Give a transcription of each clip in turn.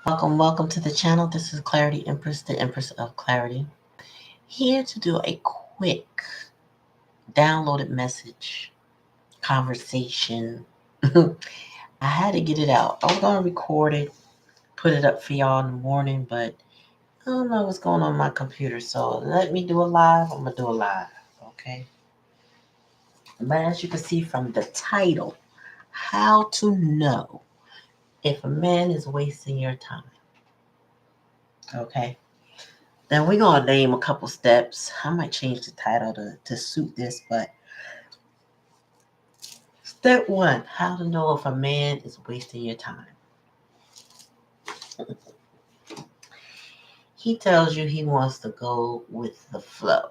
Welcome to the channel. This is Clarityempress, the Empress of Clarity. Here to do a quick downloaded message conversation. I had to get it out. I was going to record it, put it up for y'all in the morning, but I don't know what's going on my computer. So let me do a live. I'm going to do a live. Okay. But as you can see from the title, how to know if a man is wasting your time. Okay. Then we're going to name a couple steps. I might change the title to suit this, but step one, how to know if a man is wasting your time. He tells you he wants to go with the flow.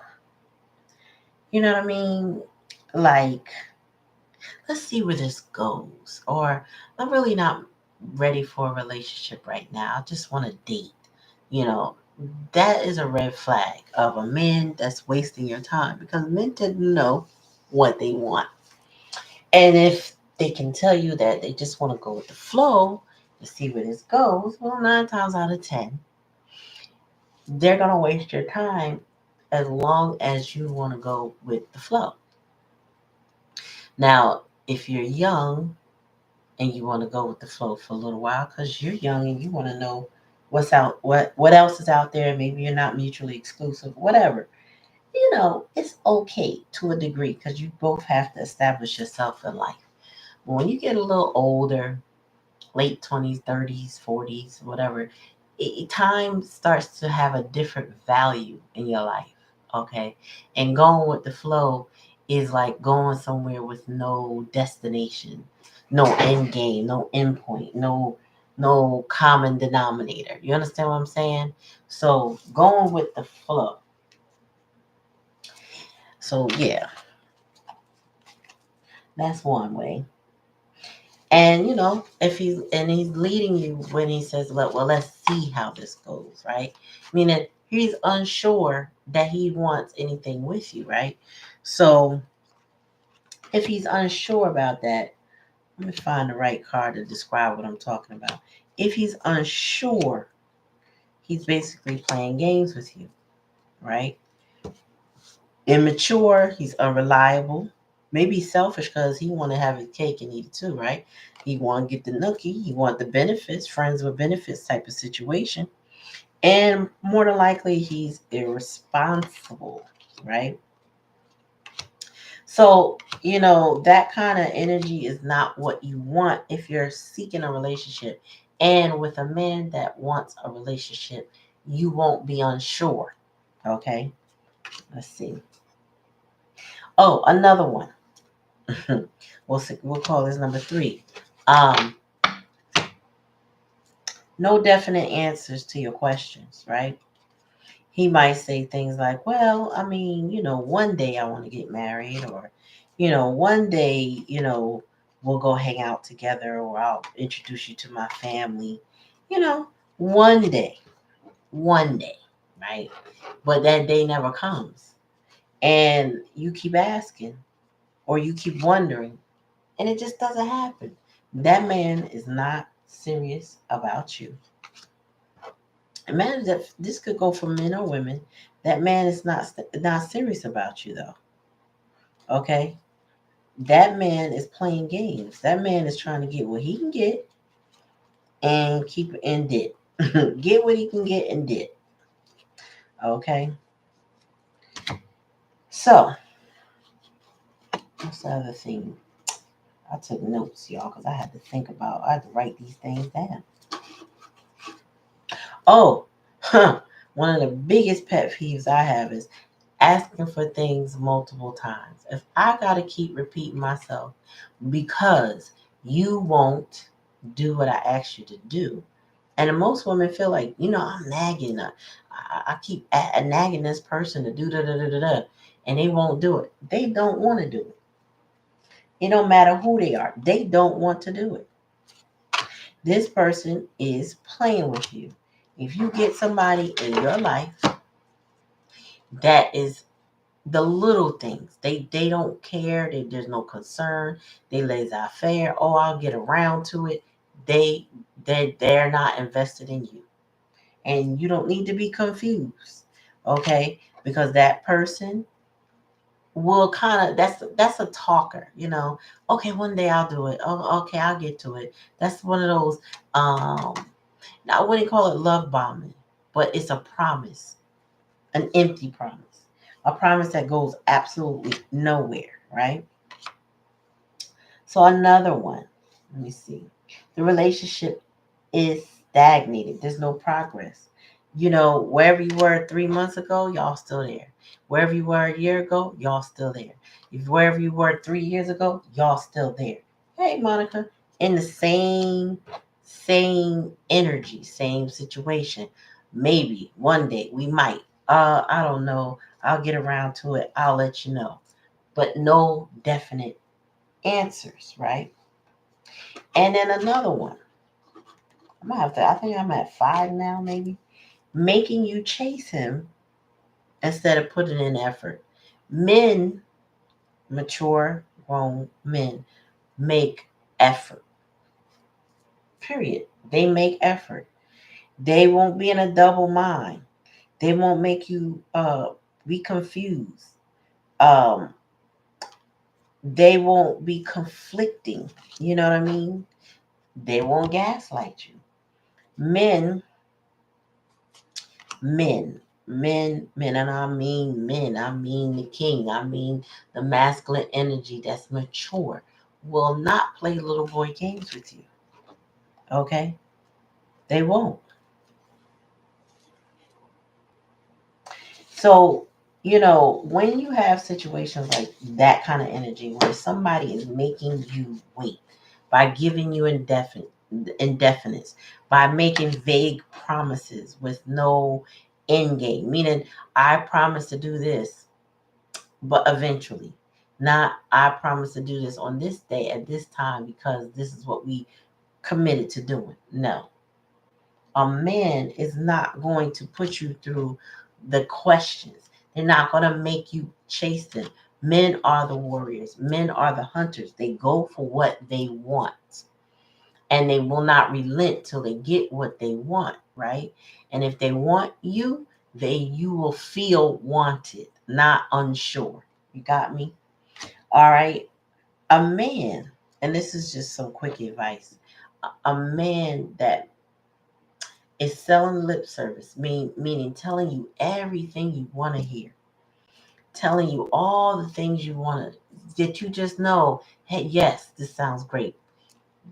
You know what I mean? Like, let's see where this goes. Or, I'm really not ready for a relationship right now. I just want to date. You know, that is a red flag of a man that's wasting your time because men tend to know what they want. And if they can tell you that they just want to go with the flow to see where this goes, well, 9 times out of 10, they're going to waste your time as long as you want to go with the flow. Now, if you're young and you want to go with the flow for a little while because you're young and you want to know what's out, what else is out there, maybe you're not mutually exclusive, whatever. It's okay to a degree because you both have to establish yourself in life. But when you get a little older, late 20s, 30s, 40s, whatever, time starts to have a different value in your life. Okay. And going with the flow is like going somewhere with no destination, no end game, no end point, no common denominator. You understand what I'm saying? So going with the flow. So yeah, that's one way. And if he's leading you when he says, well, let's see how this goes, right? Meaning he's unsure that he wants anything with you, right? So if he's unsure about that, let me find the right card to describe what I'm talking about. If he's unsure, he's basically playing games with you, right? Immature, he's unreliable. Maybe selfish because he want to have his cake and eat it too, right? He want to get the nookie. He want the benefits, friends with benefits type of situation. And more than likely, he's irresponsible, right? So, that kind of energy is not what you want if you're seeking a relationship. And with a man that wants a relationship, you won't be unsure. Okay? Let's see. Oh, another one. We'll call this number 3. Um, no definite answers to your questions, right? He might say things like, well, I mean, one day I want to get married, or, one day, we'll go hang out together, or I'll introduce you to my family, you know, one day, one day, right? But that day never comes. And you keep asking, or you keep wondering, and it just doesn't happen. That man is not serious about you. Imagine that this could go for men or women. That man is not serious about you though. Okay, that man is playing games. That man is trying to get what he can get and keep it in debt. Get what he can get in debt. Okay, so what's the other thing? I took notes, y'all, because I had to write these things down. Oh, one of the biggest pet peeves I have is asking for things multiple times. If I got to keep repeating myself because you won't do what I asked you to do. And most women feel like, I'm nagging. I keep nagging this person to do da da da da da, and they won't do it. They don't want to do it. It don't matter who they are. They don't want to do it. This person is playing with you. If you get somebody in your life that is the little things. They don't care. There's no concern. They laissez faire. Oh, I'll get around to it. They They're not invested in you. And you don't need to be confused. Okay? Because that person will kind of that's a talker, Okay, one day I'll do it. Oh, okay, I'll get to it. That's one of those I wouldn't call it love bombing, but it's a promise, an empty promise, a promise that goes absolutely nowhere, right? So another one, let me see. The relationship is stagnated. There's no progress. Wherever you were 3 months ago, y'all still there. Wherever you were a year ago, y'all still there. If wherever you were 3 years ago, y'all still there. Hey, Monica, in the same energy, same situation. Maybe one day we might. I don't know. I'll get around to it. I'll let you know. But no definite answers, right? And then another one. I think I'm at 5 now, maybe. Making you chase him instead of putting in effort. Men, mature, grown men, make effort. Period. They make effort. They won't be in a double mind. They won't make you be confused. Um, they won't be conflicting. You know what I mean? They won't gaslight you. Men men, and I mean men, I mean the king, I mean the masculine energy that's mature, will not play little boy games with you. Okay? They won't. So, when you have situations like that kind of energy where somebody is making you wait by giving you indefinites, by making vague promises with no end game, meaning I promise to do this, but eventually. Not, I promise to do this on this day at this time because this is what we committed to doing. No. A man is not going to put you through the questions. They're not going to make you chase them. Men are the warriors. Men are the hunters. They go for what they want. And they will not relent till they get what they want, right? And if they want you, you will feel wanted, not unsure. You got me? All right. A man, and this is just some quick advice. A man that is selling lip service, meaning telling you everything you want to hear, telling you all the things you want to, that you just know, hey, yes, this sounds great.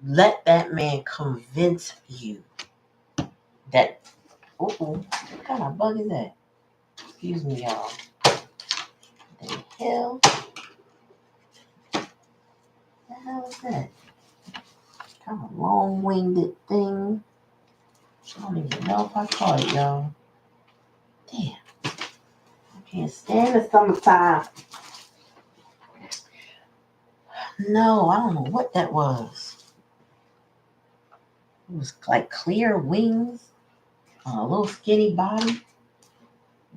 Let that man convince you that, what kind of bug is that? Excuse me, y'all. The hell? The hell is that? Kind of long-winded thing. I don't even know if I caught it, y'all. Damn. I can't stand the summertime. No, I don't know what that was. It was like clear wings, a little skinny body.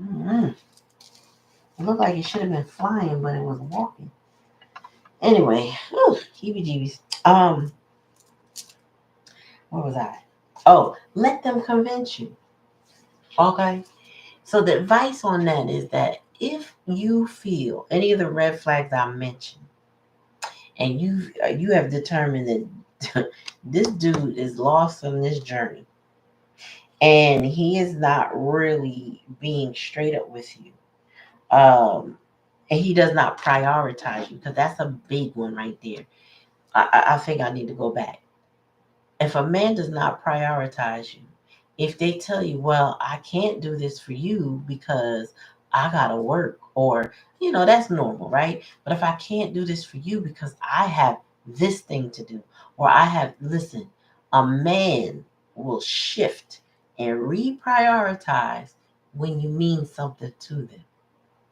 Mm-hmm. It looked like it should have been flying, but it was walking. Anyway, heebie-jeebies. Where was I? Oh, let them convince you. Okay. So the advice on that is that if you feel any of the red flags I mentioned, and you have determined that this dude is lost on this journey, and he is not really being straight up with you, and he does not prioritize you, because that's a big one right there. I think I need to go back. If a man does not prioritize you, if they tell you, well, I can't do this for you because I gotta work, or that's normal, right? But if I can't do this for you because I have this thing to do, or I have, listen, a man will shift and reprioritize when you mean something to them.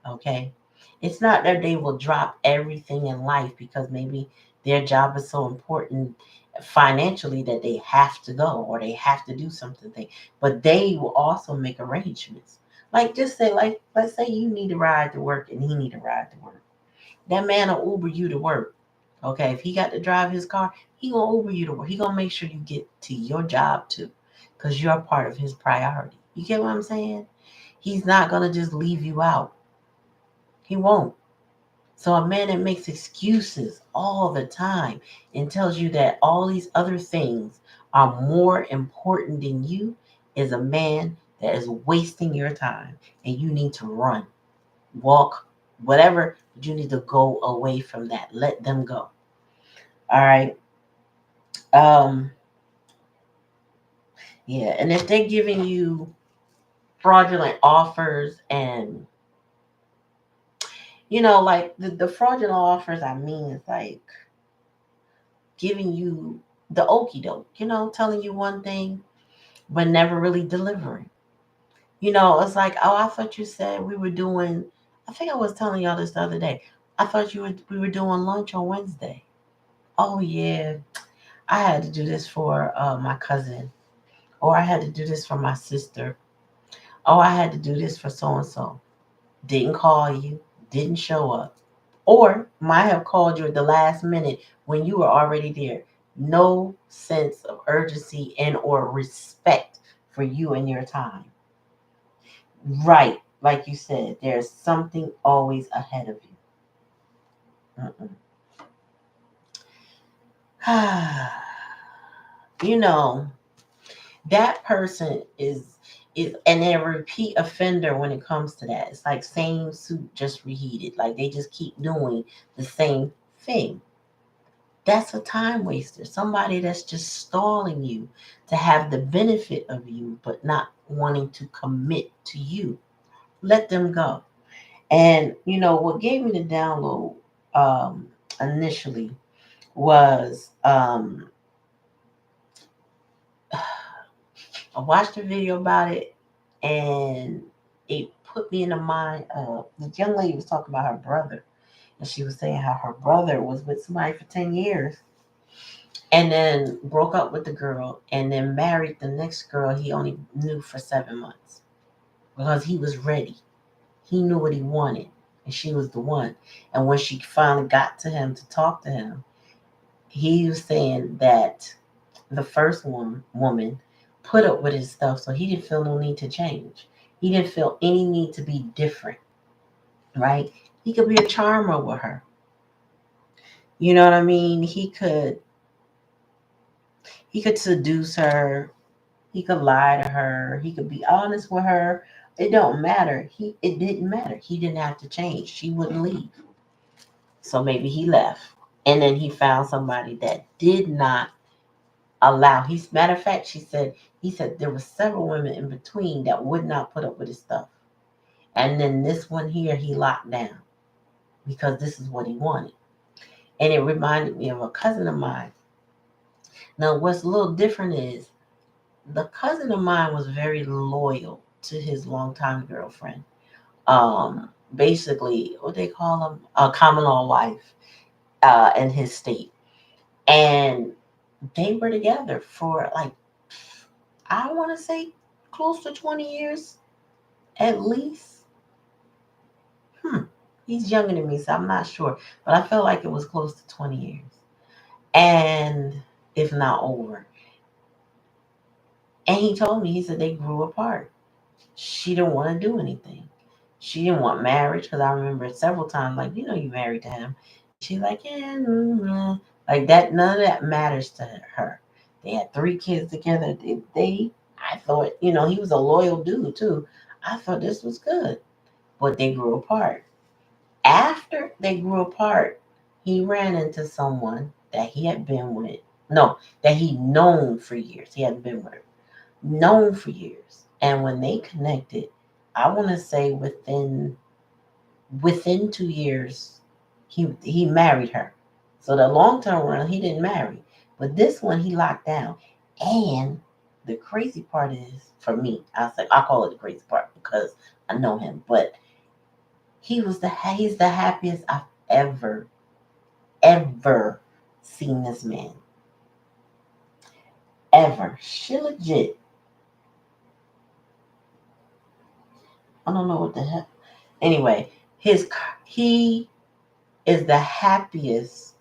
Okay? It's not that they will drop everything in life because maybe their job is so important financially that they have to go or they have to do something. But they will also make arrangements. Like, just say, like, let's say you need a ride to work and he need a ride to work. That man will Uber you to work. Okay, if he got to drive his car, He gonna Uber you to work. He gonna make sure you get to your job too, because you're part of his priority. You get what I'm saying? He's not gonna just leave you out. He won't. So a man that makes excuses all the time and tells you that all these other things are more important than you is a man that is wasting your time, and you need to run, walk, whatever, but you need to go away from that. Let them go. All right. Um, yeah, and if they're giving you fraudulent offers and like the fraudulent offers, I mean, it's like giving you the okey doke, telling you one thing but never really delivering. It's like, oh, I thought you said we were doing. I think I was telling y'all this the other day. I thought we were doing lunch on Wednesday. Oh yeah, I had to do this for my cousin, or I had to do this for my sister. Oh, I had to do this for so and so. Didn't call you, didn't show up, or might have called you at the last minute when you were already there. No sense of urgency and or respect for you and your time. Right, like you said, there's something always ahead of you. you know that person is and they're a repeat offender when it comes to that. It's like same suit just reheated. Like they just keep doing the same thing. That's a time waster. Somebody that's just stalling you to have the benefit of you, but not wanting to commit to you. Let them go. And what gave me the download initially was I watched a video about it, and it put me in the mind of the young lady was talking about her brother, and she was saying how her brother was with somebody for 10 years and then broke up with the girl and then married the next girl he only knew for 7 months because he was ready. He knew what he wanted, and she was the one. And when she finally got to him to talk to him, he was saying that the first woman put up with his stuff, so he didn't feel no need to change. He didn't feel any need to be different, right? He could be a charmer with her. You know what I mean? He could seduce her. He could lie to her. He could be honest with her. It don't matter. It didn't matter. He didn't have to change. She wouldn't leave. So maybe he left. And then he found somebody that did not allow. He's matter of fact, he said there were several women in between that would not put up with his stuff. And then this one here he locked down because this is what he wanted. And it reminded me of a cousin of mine. Now what's a little different is the cousin of mine was very loyal to his longtime girlfriend. Basically what they call them, a common law wife in his state. And they were together for like, I want to say close to 20 years at least. Hmm. He's younger than me, so I'm not sure. But I feel like it was close to 20 years. And if not over. And he told me, he said they grew apart. She didn't want to do anything. She didn't want marriage because I remember several times, like, you married to him. She's like, yeah, like that. None of that matters to her. They had 3 kids together. I thought, he was a loyal dude too. I thought this was good, but they grew apart. After they grew apart, he ran into someone that he had been with. No, that he'd known for years. He hadn't been with her. Known for years. And when they connected, I want to say within 2 years, he married her. So the long term run, he didn't marry. But this one he locked down. And the crazy part is, for me, I call it the crazy part because I know him, but he's the happiest I've ever seen this man. Ever. She legit. I don't know what the heck. Anyway, he is the happiest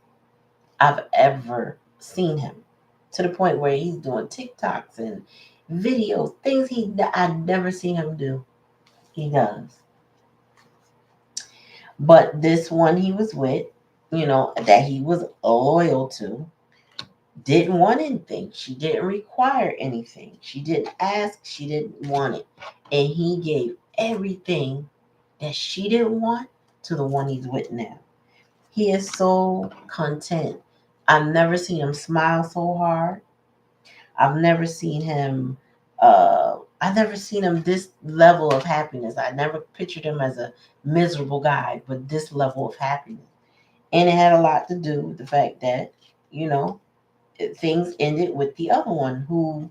I've ever seen him to the point where he's doing TikToks and videos, things I've never seen him do. He does. But this one he was with, that he was loyal to, didn't want anything. She didn't require anything. She didn't ask. She didn't want it. And he gave everything that she didn't want to the one he's with now. He is so content. I've never seen him smile so hard. I've never seen him I've never seen him this level of happiness. I never pictured him as a miserable guy, but this level of happiness. And it had a lot to do with the fact that, you know, things ended with the other one who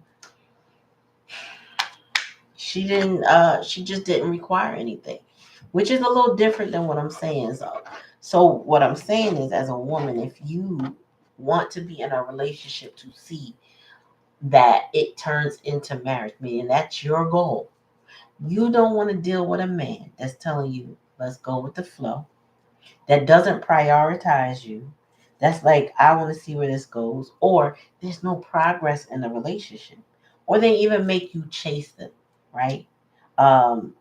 she just didn't require anything, which is a little different than what I'm saying. So what I'm saying is, as a woman, if you want to be in a relationship to see that it turns into marriage, meaning that's your goal, you don't want to deal with a man that's telling you, let's go with the flow, that doesn't prioritize you. That's like, I want to see where this goes, or there's no progress in the relationship, or they even make you chase them, right? Um,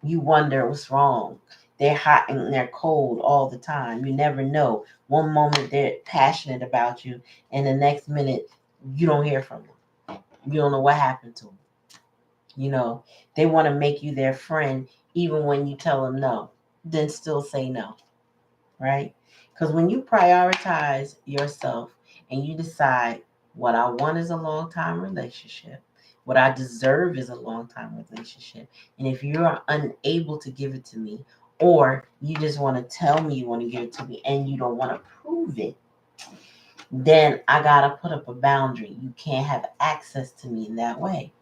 you wonder what's wrong. They're hot and they're cold all the time. You never know. One moment they're passionate about you, and the next minute you don't hear from them. You don't know what happened to them. They want to make you their friend even when you tell them no, then still say no, right? Because when you prioritize yourself and you decide what I want is a long time relationship, what I deserve is a long time relationship, and if you're unable to give it to me, or you just want to tell me you want to give it to me and you don't want to prove it, then I got to put up a boundary. You can't have access to me in that way.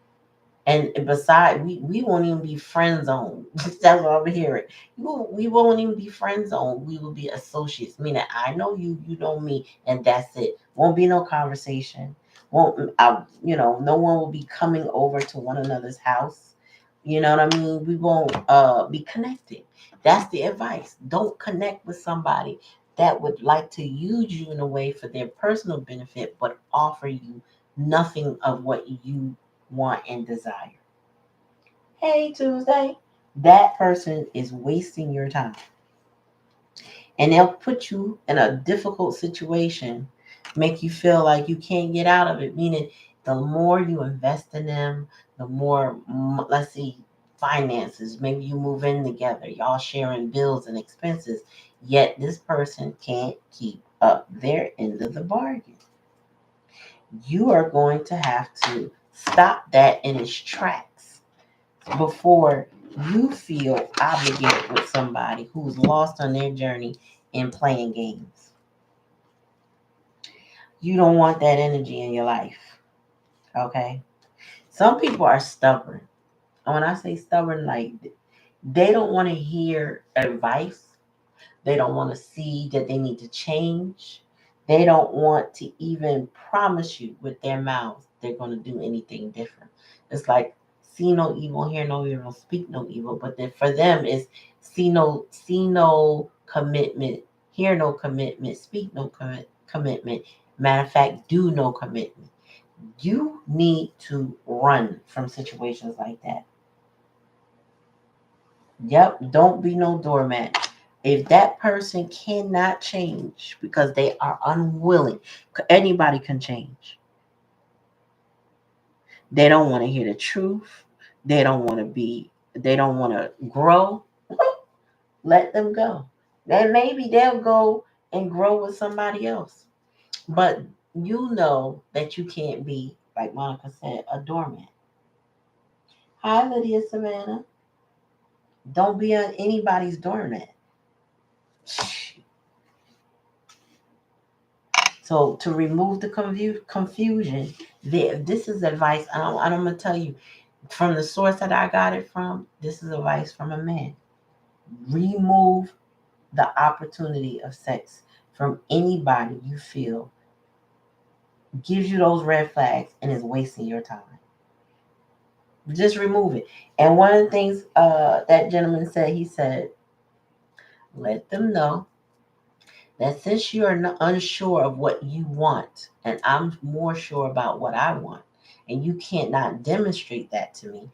And beside, we won't even be friend zone. That's what I'm hearing. We won't even be friend zone. We will be associates. Meaning, I know you, you know me, and that's it. Won't be no conversation. No one will be coming over to one another's house. You know what I mean? We won't be connected. That's the advice. Don't connect with somebody that would like to use you in a way for their personal benefit, but offer you nothing of what you want and desire. Hey, Tuesday. That person is wasting your time. And they'll put you in a difficult situation, make you feel like you can't get out of it. Meaning, the more you invest in them, the more, let's see, finances. Maybe you move in together, y'all sharing bills and expenses. Yet this person can't keep up their end of the bargain. You are going to have to stop that in its tracks before you feel obligated with somebody who's lost on their journey in playing games. You don't want that energy in your life. Okay? Some people are stubborn. And when I say stubborn, like, they don't want to hear advice. They don't want to see that they need to change. They don't want to even promise you with their mouths they're going to do anything different. It's like, see no evil, hear no evil, speak no evil. But then for them, it's see no commitment, hear no commitment, speak no commitment. Matter of fact, do no commitment. You need to run from situations like that. Yep, don't be no doormat. If that person cannot change because they are unwilling, anybody can change. They don't want to hear the truth. They don't want to grow. Let them go. Then maybe they'll go and grow with somebody else. But you know that you can't be, like Monica said, a doormat. Hi, Lydia Savannah. Don't be anybody's doormat. So to remove the confusion, this is advice. I'm gonna tell you from the source that I got it from. This is advice from a man. Remove the opportunity of sex from anybody you feel gives you those red flags and is wasting your time. Just remove it. And one of the things that gentleman said, he said, let them know that since you're unsure of what you want, and I'm more sure about what I want, and you can't not demonstrate that to me,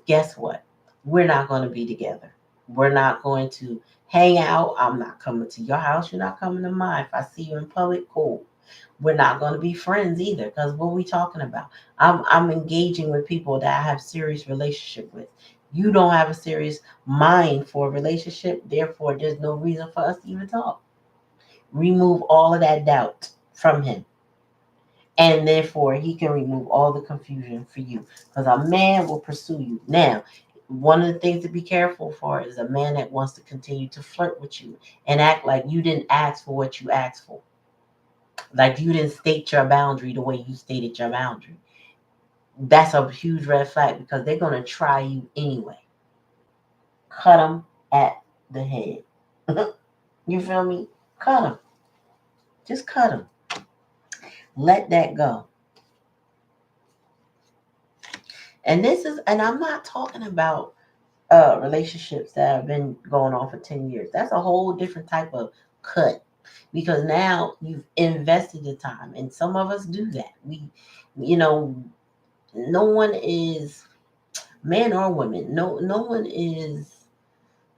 guess what? We're not going to be together. We're not going to hang out. I'm not coming to your house. You're not coming to mine. If I see you in public, cool. We're not going to be friends either, because what are we talking about? I'm engaging with people that I have serious relationship with. You don't have a serious mind for a relationship, therefore there's no reason for us to even talk. Remove all of that doubt from him, and therefore he can remove all the confusion for you, because a man will pursue you. Now, one of the things to be careful for is a man that wants to continue to flirt with you and act like you didn't ask for what you asked for, like you didn't state your boundary the way you stated your boundary. That's a huge red flag, because they're going to try you anyway. Cut them at the head. You feel me? Cut them. Just cut them. Let that go. And I'm not talking about relationships that have been going on for 10 years. That's a whole different type of cut, because now you've invested the time. And some of us do that. You know, no one is, man or woman, no one is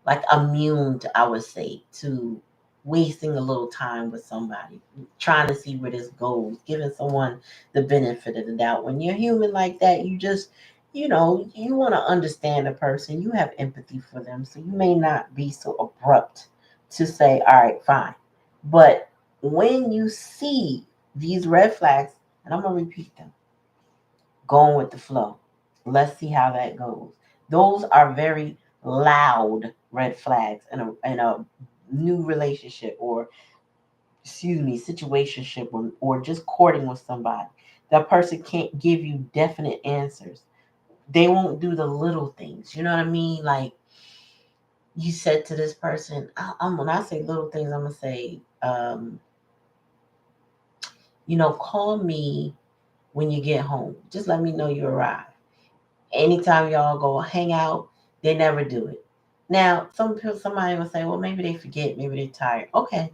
like immune to, I would say, to wasting a little time with somebody, trying to see where this goes, giving someone the benefit of the doubt. When you're human like that, you just, you want to understand a person, you have empathy for them, so you may not be so abrupt to say, all right, fine. But when you see these red flags, and I'm going to repeat them, going with the flow. Let's see how that goes. Those are very loud red flags in a new relationship, or excuse me, situationship, or just courting with somebody. That person can't give you definite answers. They won't do the little things. You know what I mean? Like, you said to this person, when I say little things, I'm gonna say, call me when you get home. Just let me know you arrived. Anytime y'all go hang out, they never do it. Now, somebody will say, well, maybe they forget, maybe they're tired. Okay,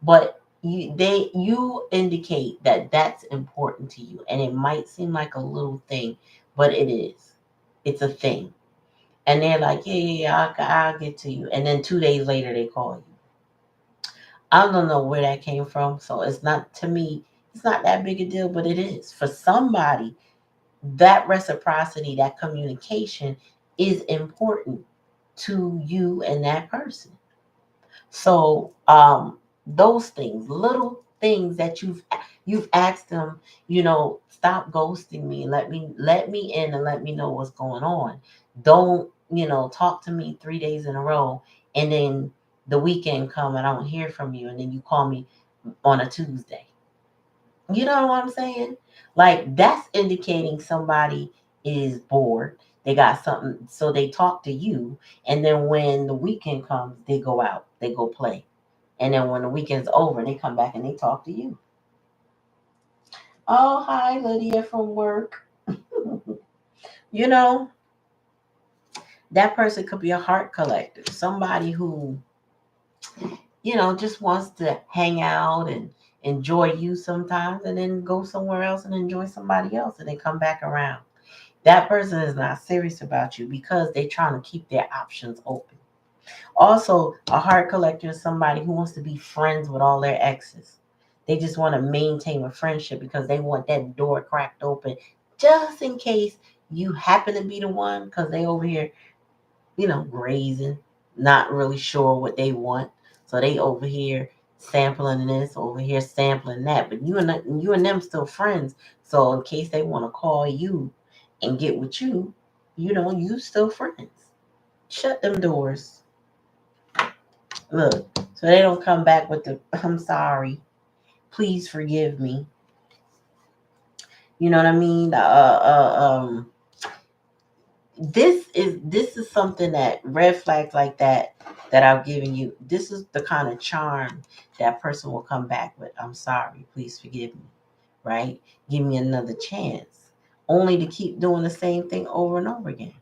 but you indicate that that's important to you, and it might seem like a little thing, but it is. It's a thing, and they're like, yeah, I'll get to you, and then 2 days later they call you. I don't know where that came from, so it's not, to me, it's not that big a deal, but it is for somebody. That reciprocity, that communication is important to you and that person. So those things, little things that you've asked them, stop ghosting me, let me in and let me know what's going on. Don't, talk to me 3 days in a row, and then the weekend come and I don't hear from you, and then you call me on a Tuesday. You know what I'm saying? Like, that's indicating somebody is bored. They got something, so they talk to you, and then when the weekend comes, they go out, they go play. And then when the weekend's over, they come back and they talk to you. Oh, hi, Lydia from work. You know, that person could be a heart collector, somebody who, just wants to hang out and enjoy you sometimes, and then go somewhere else and enjoy somebody else, and then come back around. That person is not serious about you, because they're trying to keep their options open. Also, a heart collector is somebody who wants to be friends with all their exes. They just want to maintain a friendship because they want that door cracked open, just in case you happen to be the one, because they over here, grazing, not really sure what they want. So they over here sampling this, over here sampling that. But you and them still friends. So in case they want to call you and get with you, you still friends. Shut them doors. Look, so they don't come back with the I'm sorry, please forgive me. You know what I mean? This is something that red flags like that I've given you. This is the kind of charm that person will come back with. I'm sorry, please forgive me. Right? Give me another chance. Only to keep doing the same thing over and over again.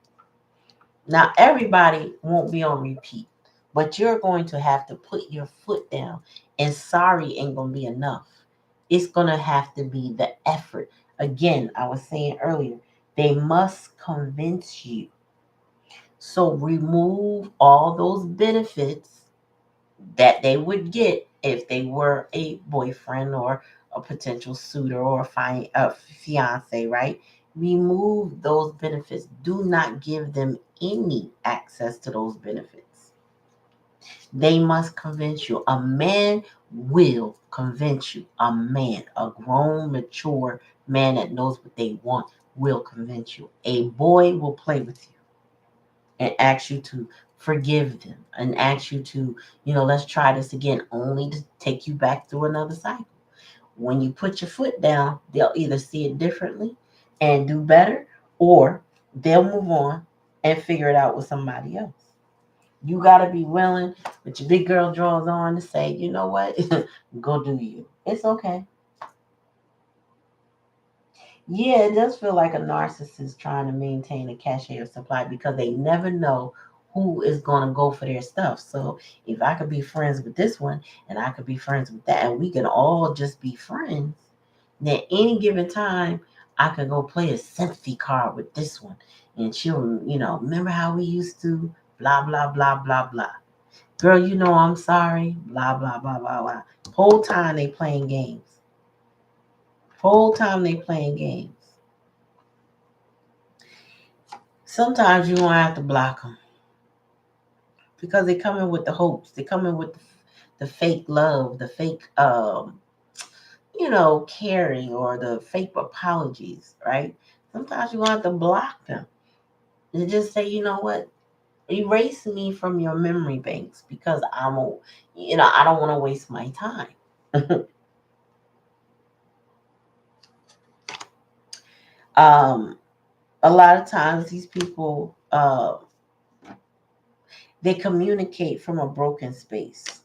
Now, everybody won't be on repeat. But you're going to have to put your foot down, and sorry ain't going to be enough. It's going to have to be the effort. Again, I was saying earlier, they must convince you. So remove all those benefits that they would get if they were a boyfriend or a potential suitor or a fiance, right? Remove those benefits. Do not give them any access to those benefits. They must convince you. A man will convince you. A man, a grown, mature man that knows what they want, will convince you. A boy will play with you and ask you to forgive them and ask you to, let's try this again, only to take you back through another cycle. When you put your foot down, they'll either see it differently and do better, or they'll move on and figure it out with somebody else. You got to be willing with your big girl drawers on to say, you know what, go do you. It's okay. Yeah, it does feel like a narcissist trying to maintain a cachet of supply because they never know who is going to go for their stuff. So if I could be friends with this one and I could be friends with that, and we can all just be friends, then any given time, I could go play a sympathy card with this one. And she'll, remember how we used to blah, blah, blah, blah, blah. Girl, I'm sorry, blah, blah, blah, blah, blah. Whole time they playing games. Whole time they playing games. Sometimes you won't have to block them because they come in with the hopes. They come in with the fake love, the fake, caring, or the fake apologies, right? Sometimes you have to block them and just say, you know what, erase me from your memory banks because I don't want to waste my time. um, a lot of times these people, they communicate from a broken space,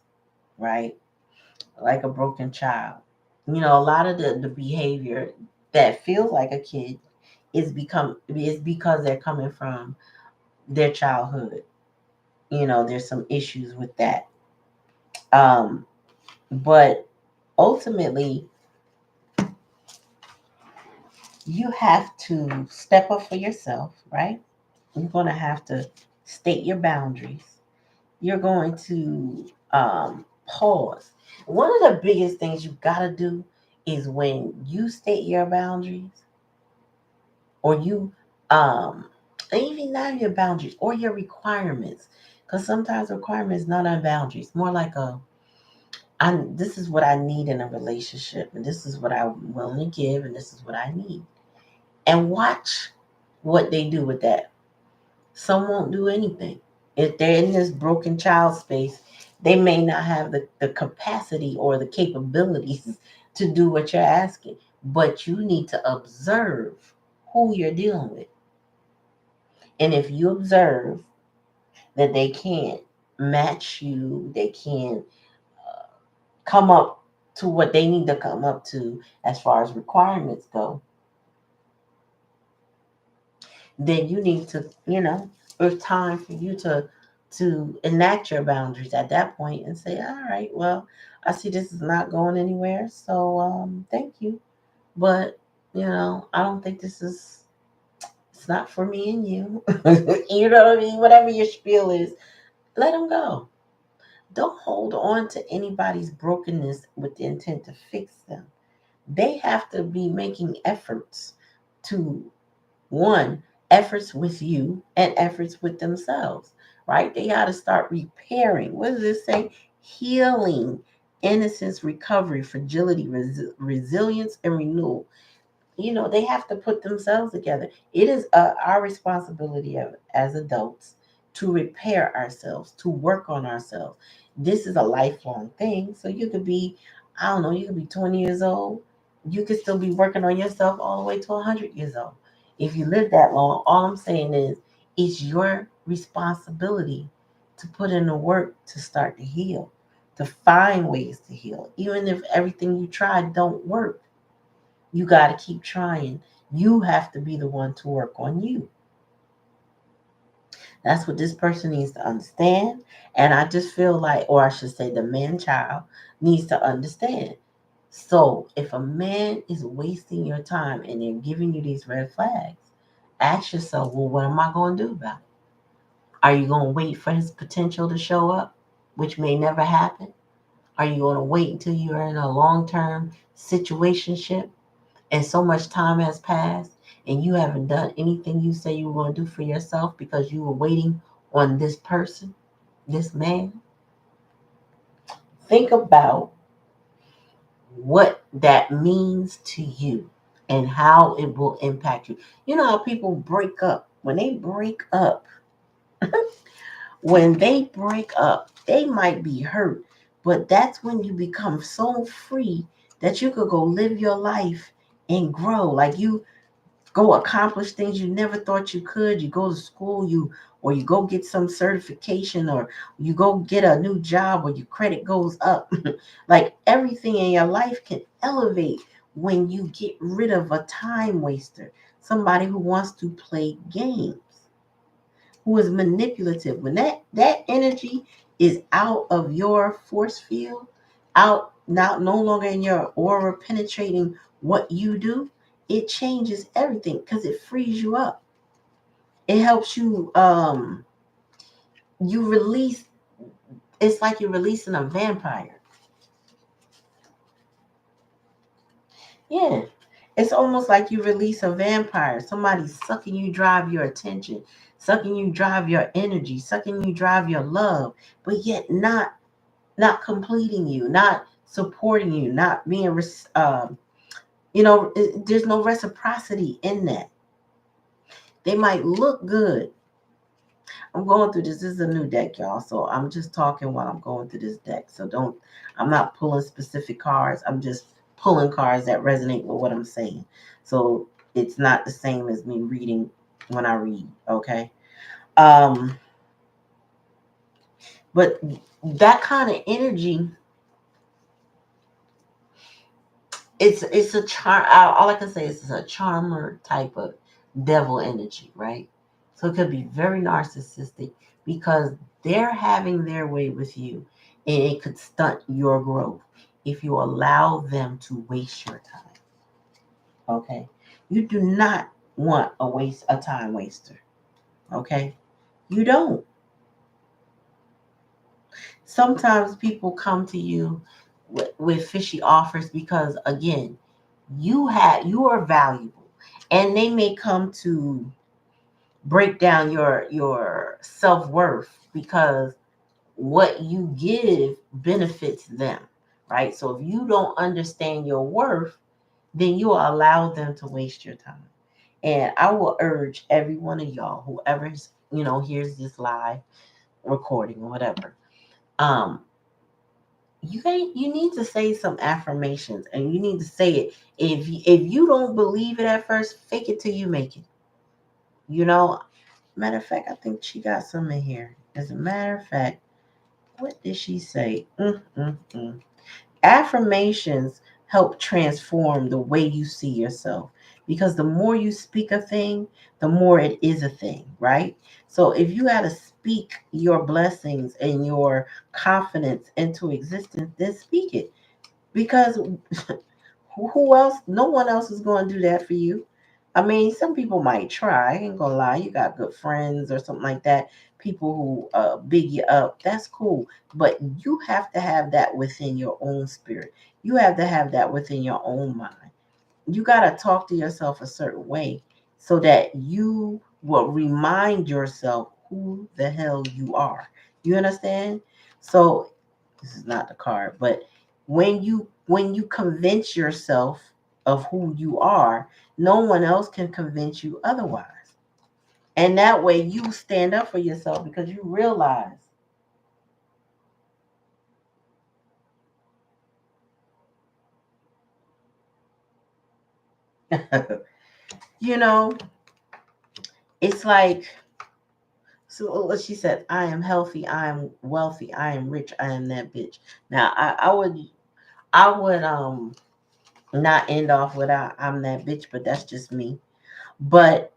right? Like a broken child. A lot of the behavior that feels like a kid is because they're coming from their childhood. There's some issues with that. Um, but ultimately, you have to step up for yourself, right? You're going to have to state your boundaries. You're going to pause. One of the biggest things you got to do is when you state your boundaries, or you even not your boundaries or your requirements, because sometimes requirements not on boundaries, more like this is what I need in a relationship, and this is what I'm willing to give, and this is what I need. And watch what they do with that. Some won't do anything. If they're in this broken child space, they may not have the capacity or the capabilities to do what you're asking. But you need to observe who you're dealing with. And if you observe that they can't match you, they can't come up to what they need to come up to as far as requirements go, then you need to, it's time for you to enact your boundaries at that point and say, all right, well, I see this is not going anywhere, so thank you, but I don't think it's not for me and you. You know what I mean? Whatever your spiel is, let them go. Don't hold on to anybody's brokenness with the intent to fix them. They have to be making efforts to, one, efforts with you and efforts with themselves, right? They got to start repairing. What does it say? Healing, innocence, recovery, fragility, resilience, and renewal. They have to put themselves together. It is our responsibility as adults to repair ourselves, to work on ourselves. This is a lifelong thing. So you could be, I don't know, you could be 20 years old. You could still be working on yourself all the way to 100 years old. If you live that long, all I'm saying is it's your responsibility to put in the work to start to heal, to find ways to heal. Even if everything you tried don't work, you got to keep trying. You have to be the one to work on you. That's what this person needs to understand. And I just feel like, or I should say, the man child needs to understand. So if a man is wasting your time and they're giving you these red flags, ask yourself, well, what am I going to do about it? Are you going to wait for his potential to show up, which may never happen? Are you going to wait until you're in a long term situationship and so much time has passed and you haven't done anything you say you were going to do for yourself because you were waiting on this person, this man? Think about what that means to you and how it will impact you. You know how people break up? When they break up, they might be hurt, but that's when you become so free that you could go live your life and grow. Like you go accomplish things you never thought you could. You go to school, you go get some certification, or you go get a new job, or your credit goes up. Like everything in your life can elevate when you get rid of a time waster, somebody who wants to play games, who is manipulative. When that energy is out of your force field, out now, no longer in your aura penetrating what you do, it changes everything because it frees you up. It helps you you release. It's like you're releasing a vampire. Yeah, it's almost like you release a vampire. Somebody's sucking you, drive your attention, sucking you, drive your energy, sucking you, drive your love, but yet not completing you, not supporting you, not being, there's no reciprocity in that. They might look good. I'm going through this. This is a new deck, y'all. So I'm just talking while I'm going through this deck. So I'm not pulling specific cards. I'm just pulling cards that resonate with what I'm saying. So it's not the same as me reading when I read. Okay. Um, but that kind of energy, it's a charm. All I can say is it's a charmer type of devil energy, right? So it could be very narcissistic because they're having their way with you, and it could stunt your growth if you allow them to waste your time. Okay, you do not want a time waster. Okay, you don't. Sometimes people come to you with fishy offers because again, you are valuable, and they may come to break down your self-worth because what you give benefits them, right? So if you don't understand your worth, then you will allow them to waste your time. And I will urge every one of y'all, whoever's hears this live recording or whatever, um you need to say some affirmations, and you need to say it. If you don't believe it at first, fake it till you make it. You know, matter of fact, I think she got some in here. As a matter of fact, what did she say? Affirmations help transform the way you see yourself, because the more you speak a thing, the more it is a thing, right? So if you got to speak your blessings and your confidence into existence, then speak it, because who else? No one else is going to do that for you. I mean, some people might try. I ain't gonna lie. You got good friends or something like that. People who big you up. That's cool. But you have to have that within your own spirit. You have to have that within your own mind. You gotta talk to yourself a certain way so that you will remind yourself who the hell you are. You understand? So this is not the card, but when you convince yourself of who you are, no one else can convince you otherwise. And that way you stand up for yourself because you realize you know, it's like, so what she said, I am healthy, I am wealthy, I am rich, I am that bitch. Now I would not end off with I'm that bitch, but that's just me. But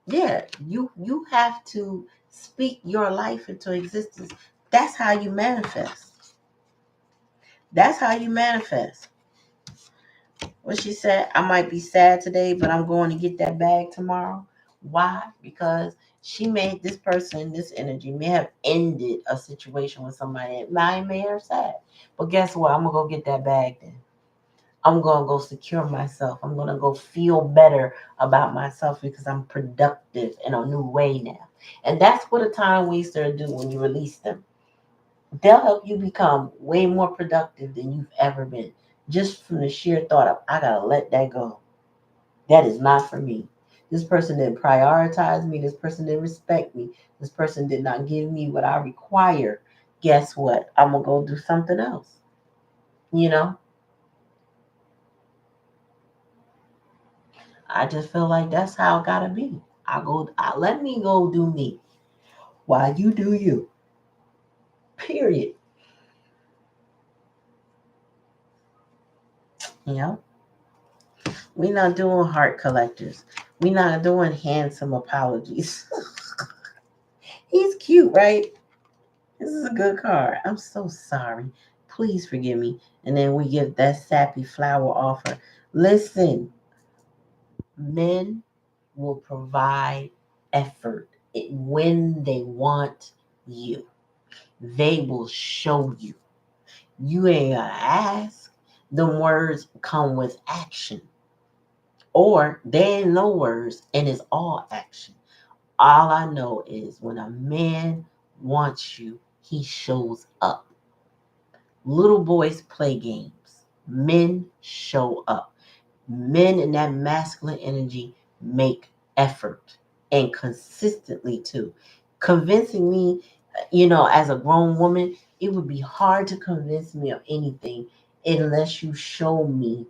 Yeah, you have to speak your life into existence. That's how you manifest. That's how you manifest. What she said, I might be sad today, but I'm going to get that bag tomorrow. Why? Because she made this person, this energy may have ended a situation with somebody that might made her sad. But guess what? I'm gonna go get that bag then. I'm gonna go secure myself. I'm gonna go feel better about myself because I'm productive in a new way now. And that's what a time waster do when you release them. They'll help you become way more productive than you've ever been. Just from the sheer thought of, I gotta let that go. That is not for me. This person didn't prioritize me. This person didn't respect me. This person did not give me what I require. Guess what? I'm gonna go do something else. You know, I just feel like that's how it gotta be. Let me go do me while you do you. Period. You know, we not doing heart collectors. We not doing handsome apologies. He's cute, right? This is a good card. I'm so sorry. Please forgive me. And then we give that sappy flower offer. Listen, men will provide effort when they want you. They will show you. You ain't gotta ask. The words come with action. Or there ain't no words and it's all action. All I know is when a man wants you, he shows up. Little boys play games. Men show up. Men in that masculine energy make effort and consistently too. Convincing me, as a grown woman, it would be hard to convince me of anything unless you show me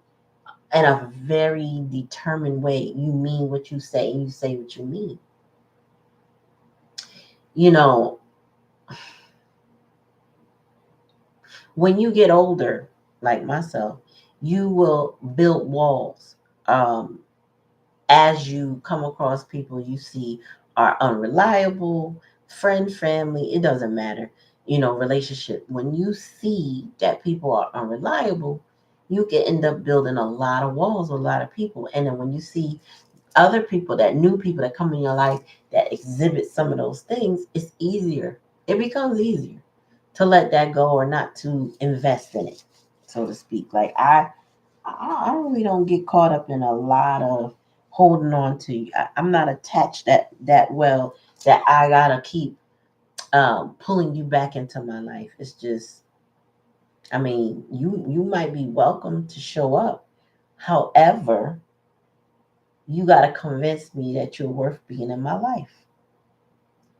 in a very determined way you mean what you say and you say what you mean. You know, when you get older, like myself, you will build walls. Um, as you come across people you see are unreliable, friend, family, it doesn't matter, relationship. When you see that people are unreliable, you can end up building a lot of walls with a lot of people. And then when you see other people, that new people that come in your life that exhibit some of those things, it's easier. It becomes easier to let that go or not to invest in it, so to speak. Like I really don't get caught up in a lot of holding on to you. I'm not attached that well that I gotta keep pulling you back into my life. It's just, I mean, you might be welcome to show up. However, you gotta convince me that you're worth being in my life.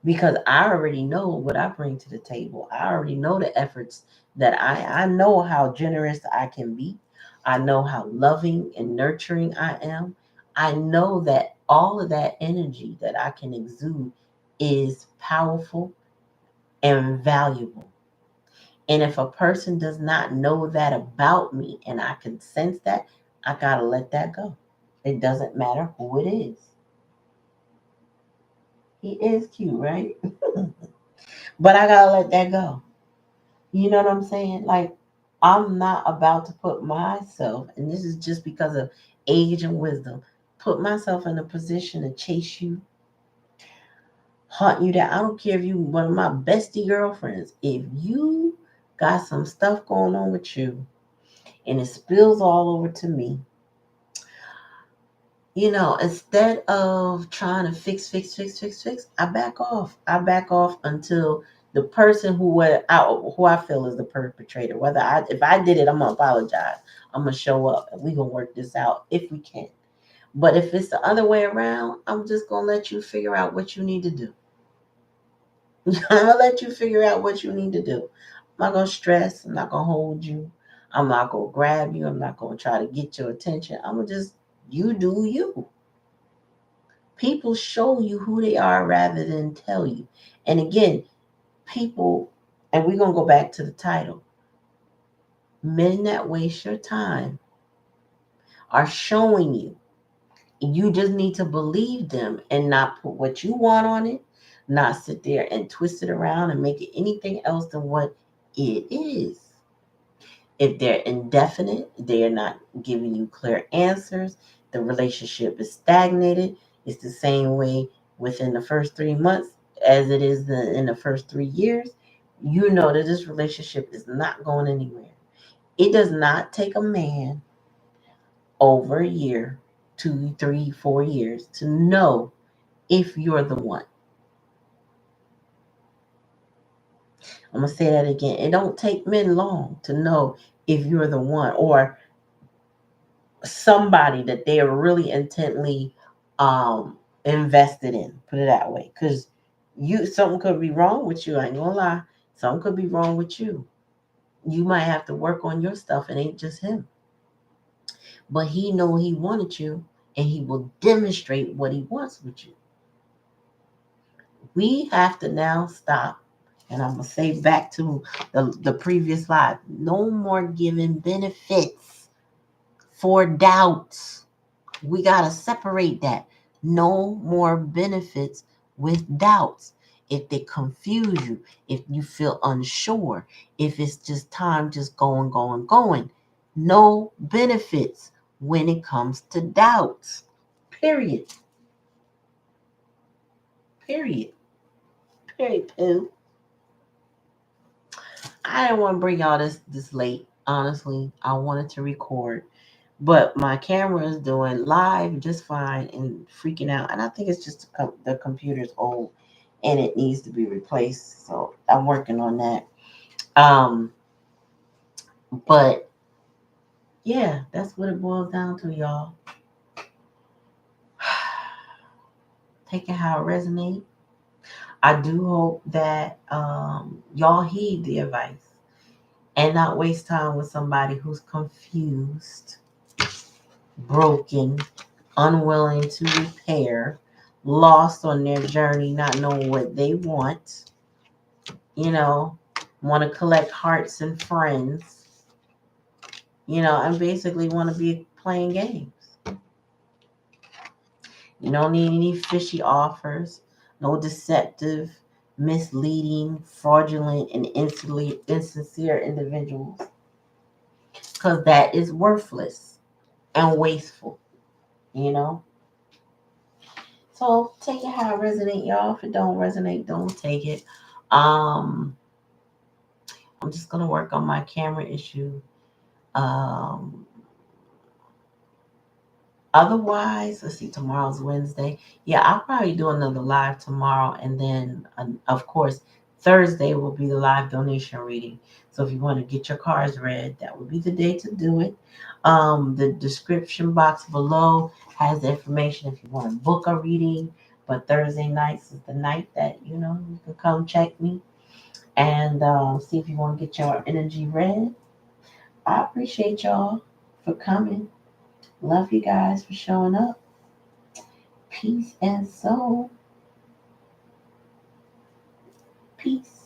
Because I already know what I bring to the table. I already know the efforts that I know how generous I can be. I know how loving and nurturing I am. I know that all of that energy that I can exude is powerful and valuable. And if a person does not know that about me and I can sense that, I got to let that go. It doesn't matter who it is. He is cute, right? But I got to let that go. You know what I'm saying? Like, I'm not about to put myself, and this is just because of age and wisdom, put myself in a position to chase you, hunt you down. I don't care if you one of my bestie girlfriends. If you got some stuff going on with you and it spills all over to me, instead of trying to fix, I back off. I back off until the person who I feel is the perpetrator. If I did it, I'm gonna apologize. I'm gonna show up and we gonna work this out if we can. But if it's the other way around, I'm just gonna let you figure out what you need to do. I'm gonna let you figure out what you need to do. I'm not gonna stress. I'm not gonna hold you. I'm not gonna grab you. I'm not gonna try to get your attention. I'm gonna just you do you. People show you who they are rather than tell you. And again, people, and we're going to go back to the title, men that waste your time are showing you You just need to believe them and not put what you want on it, not sit there and twist it around and make it anything else than what it is. If they're indefinite, they are not giving you clear answers, the relationship is stagnated. It's the same way within the first 3 months as it is in the first 3 years. You know that this relationship is not going anywhere. It does not take a man over a year, 2, 3, 4 years to know if you're the one. I'm gonna say that again. It don't take men long to know if you're the one or somebody that they are really intently invested in. Put it that way, because something could be wrong with you. I ain't gonna lie, something could be wrong with you. You might have to work on your stuff. It ain't just him, but he know he wanted you, and he will demonstrate what he wants with you. We have to now stop. And I'm gonna say back to the previous live. No more giving benefits for doubts. We got to separate that. No more benefits with doubts. If they confuse you, if you feel unsure, if it's just time just going, no benefits when it comes to doubts. Period. Period. Period. Pooh. I didn't want to bring y'all this late. Honestly, I wanted to record, but my camera is doing live just fine and freaking out. And I think it's just the computer's old and it needs to be replaced. So I'm working on that. Um, but yeah, that's what it boils down to, y'all. Take it how it resonates. I do hope that y'all heed the advice and not waste time with somebody who's confused, broken, unwilling to repair, lost on their journey, not knowing what they want, you know, want to collect hearts and friends, and basically want to be playing games. You don't need any fishy offers, no deceptive, misleading, fraudulent, and insincere individuals, because that is worthless and wasteful, you know. So take it how it resonate, y'all. If it don't resonate, don't take it. Um, I'm just gonna work on my camera issue. Um, Otherwise, let's see. Tomorrow's Wednesday. Yeah, I'll probably do another live tomorrow, and then of course Thursday will be the live donation reading. So if you want to get your cards read, that would be the day to do it. The description box below has the information if you want to book a reading. But Thursday nights is the night that you can come check me and see if you want to get your energy read. I appreciate y'all for coming. Love you guys for showing up. Peace and soul. Peace.